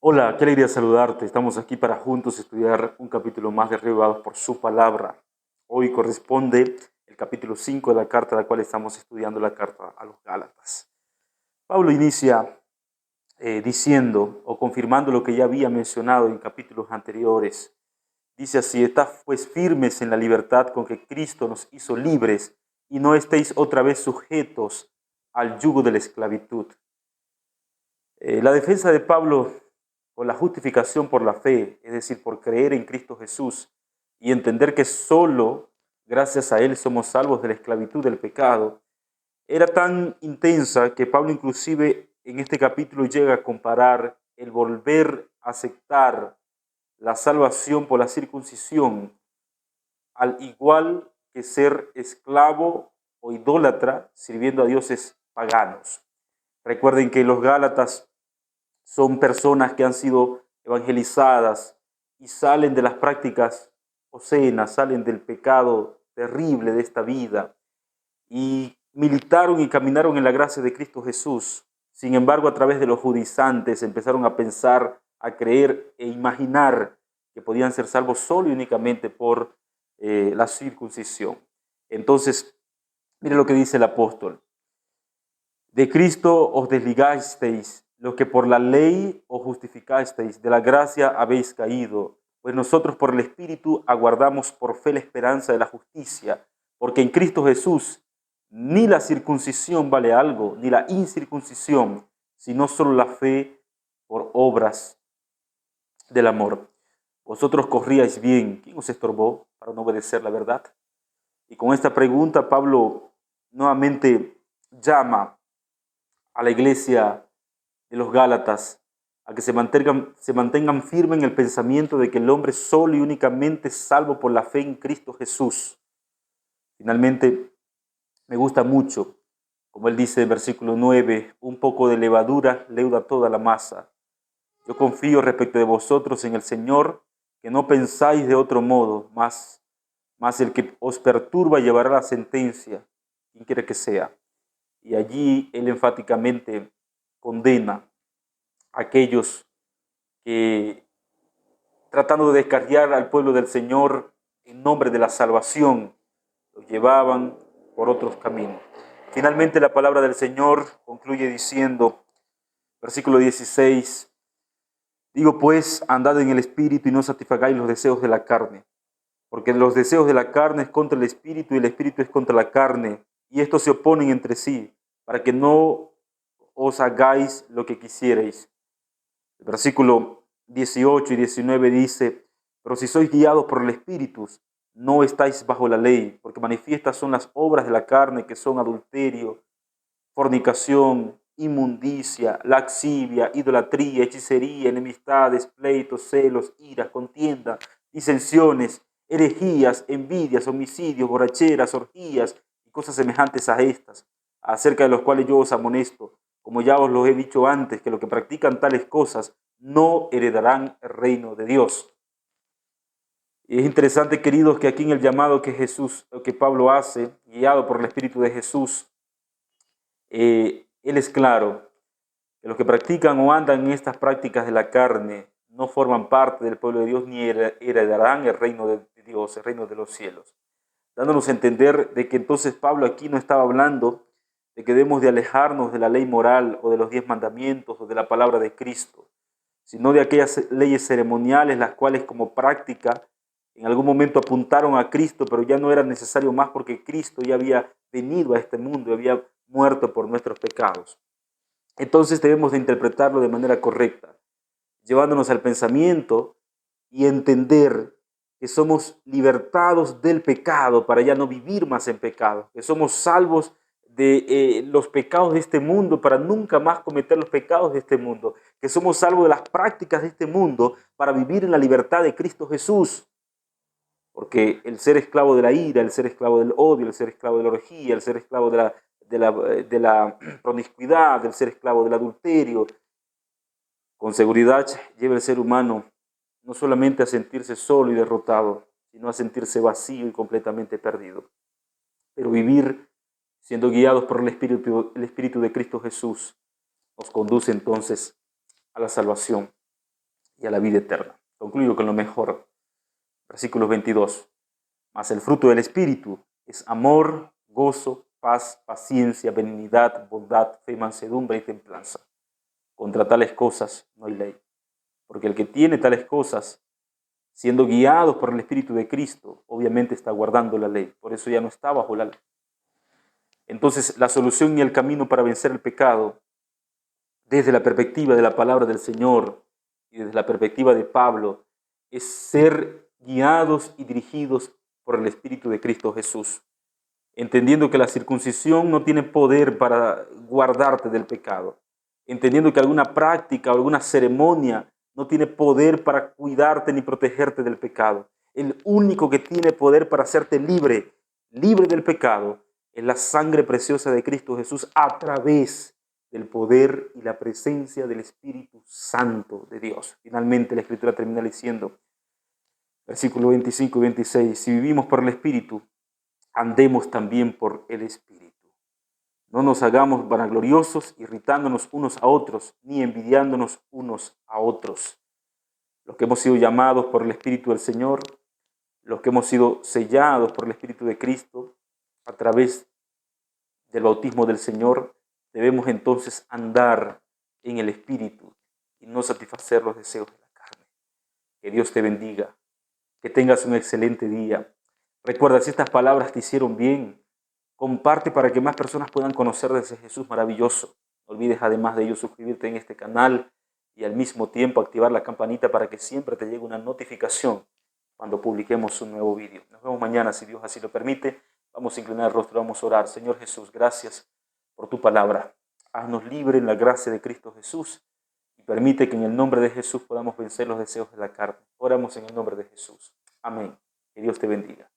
Hola, qué alegría saludarte. Estamos aquí para juntos estudiar un capítulo más de Reavivados por su palabra. Hoy corresponde el capítulo 5 de la carta, la cual estamos estudiando, la carta a los Gálatas. Pablo inicia diciendo o confirmando lo que ya había mencionado en capítulos anteriores. Dice así: estad pues firmes en la libertad con que Cristo nos hizo libres y no estéis otra vez sujetos al yugo de la esclavitud. La defensa de Pablo o la justificación por la fe, es decir, por creer en Cristo Jesús y entender que solo gracias a Él somos salvos de la esclavitud del pecado, era tan intensa que Pablo inclusive en este capítulo llega a comparar el volver a aceptar la salvación por la circuncisión al igual que ser esclavo o idólatra sirviendo a dioses paganos. Recuerden que los Gálatas son personas que han sido evangelizadas y salen de las prácticas obscenas, salen del pecado terrible de esta vida y militaron y caminaron en la gracia de Cristo Jesús. Sin embargo, a través de los judaizantes empezaron a pensar, a creer e imaginar que podían ser salvos solo y únicamente por la circuncisión. Entonces, mire lo que dice el apóstol: de Cristo os desligasteis, lo que por la ley os justificasteis, de la gracia habéis caído, pues nosotros por el Espíritu aguardamos por fe la esperanza de la justicia, porque en Cristo Jesús ni la circuncisión vale algo, ni la incircuncisión, sino solo la fe por obras del amor. Vosotros corríais bien, ¿quién os estorbó para no obedecer la verdad? Y con esta pregunta Pablo nuevamente llama a la iglesia de los Gálatas a que se mantengan firmes en el pensamiento de que el hombre solo y únicamente es salvo por la fe en Cristo Jesús. Finalmente, me gusta mucho, como él dice en versículo 9, un poco de levadura leuda toda la masa. Yo confío respecto de vosotros en el Señor, que no pensáis de otro modo, más el que os perturba llevará la sentencia, quien quiera que sea. Y allí él enfáticamente condena a aquellos que, tratando de descarriar al pueblo del Señor en nombre de la salvación, los llevaban por otros caminos. Finalmente la palabra del Señor concluye diciendo, versículo 16, digo pues, andad en el Espíritu y no satisfagáis los deseos de la carne, porque los deseos de la carne es contra el Espíritu y el Espíritu es contra la carne, y estos se oponen entre sí, para que no os hagáis lo que quisierais. El versículo 18 y 19 dice, pero si sois guiados por el Espíritu, no estáis bajo la ley, porque manifiestas son las obras de la carne, que son adulterio, fornicación, inmundicia, laxivia, idolatría, hechicería, enemistades, pleitos, celos, iras, contienda, disensiones, herejías, envidias, homicidios, borracheras, orgías y cosas semejantes a estas, acerca de los cuales yo os amonesto, como ya os lo he dicho antes, que los que practican tales cosas no heredarán el reino de Dios. Y es interesante, queridos, que aquí en el llamado que Pablo hace, guiado por el Espíritu de Jesús, él es claro que los que practican o andan en estas prácticas de la carne no forman parte del pueblo de Dios ni heredarán el reino de Dios, el reino de los cielos. Dándonos a entender de que entonces Pablo aquí no estaba hablando de que debemos de alejarnos de la ley moral o de los 10 mandamientos o de la palabra de Cristo, sino de aquellas leyes ceremoniales las cuales como práctica en algún momento apuntaron a Cristo, pero ya no era necesario más porque Cristo ya había venido a este mundo y había muerto por nuestros pecados. Entonces debemos de interpretarlo de manera correcta, llevándonos al pensamiento y entender que somos libertados del pecado para ya no vivir más en pecado, que somos salvos de los pecados de este mundo para nunca más cometer los pecados de este mundo, que somos salvos de las prácticas de este mundo para vivir en la libertad de Cristo Jesús. Porque el ser esclavo de la ira, el ser esclavo del odio, el ser esclavo de la orgía, el ser esclavo de la promiscuidad, el ser esclavo del adulterio, con seguridad lleva el ser humano no solamente a sentirse solo y derrotado, sino a sentirse vacío y completamente perdido. Pero vivir siendo guiados por el Espíritu de Cristo Jesús nos conduce entonces a la salvación. y a la vida eterna. Concluyo con lo mejor. Versículo 22. Mas el fruto del Espíritu es amor, gozo, paz, paciencia, benignidad, bondad, fe, mansedumbre y templanza. Contra tales cosas no hay ley. Porque el que tiene tales cosas, siendo guiados por el Espíritu de Cristo, obviamente está guardando la ley. Por eso ya no está bajo la ley. Entonces, la solución y el camino para vencer el pecado, desde la perspectiva de la palabra del Señor y desde la perspectiva de Pablo, es ser guiados y dirigidos por el Espíritu de Cristo Jesús, entendiendo que la circuncisión no tiene poder para guardarte del pecado, entendiendo que alguna práctica o alguna ceremonia no tiene poder para cuidarte ni protegerte del pecado. El único que tiene poder para hacerte libre, libre del pecado, es la sangre preciosa de Cristo Jesús a través del poder y la presencia del Espíritu Santo de Dios. Finalmente la Escritura termina diciendo, versículo 25 y 26, si vivimos por el Espíritu, andemos también por el Espíritu. No nos hagamos vanagloriosos, irritándonos unos a otros, ni envidiándonos unos a otros. Los que hemos sido llamados por el Espíritu del Señor, los que hemos sido sellados por el Espíritu de Cristo, a través del bautismo del Señor, debemos entonces andar en el Espíritu y no satisfacer los deseos de la carne. Que Dios te bendiga, que tengas un excelente día. Recuerda, si estas palabras te hicieron bien, comparte para que más personas puedan conocer de ese Jesús maravilloso. No olvides además de ello suscribirte en este canal y al mismo tiempo activar la campanita para que siempre te llegue una notificación cuando publiquemos un nuevo vídeo. Nos vemos mañana si Dios así lo permite. Vamos a inclinar el rostro, vamos a orar. Señor Jesús, gracias por tu palabra. Haznos libre en la gracia de Cristo Jesús y permite que en el nombre de Jesús podamos vencer los deseos de la carne. Oramos en el nombre de Jesús. Amén. Que Dios te bendiga.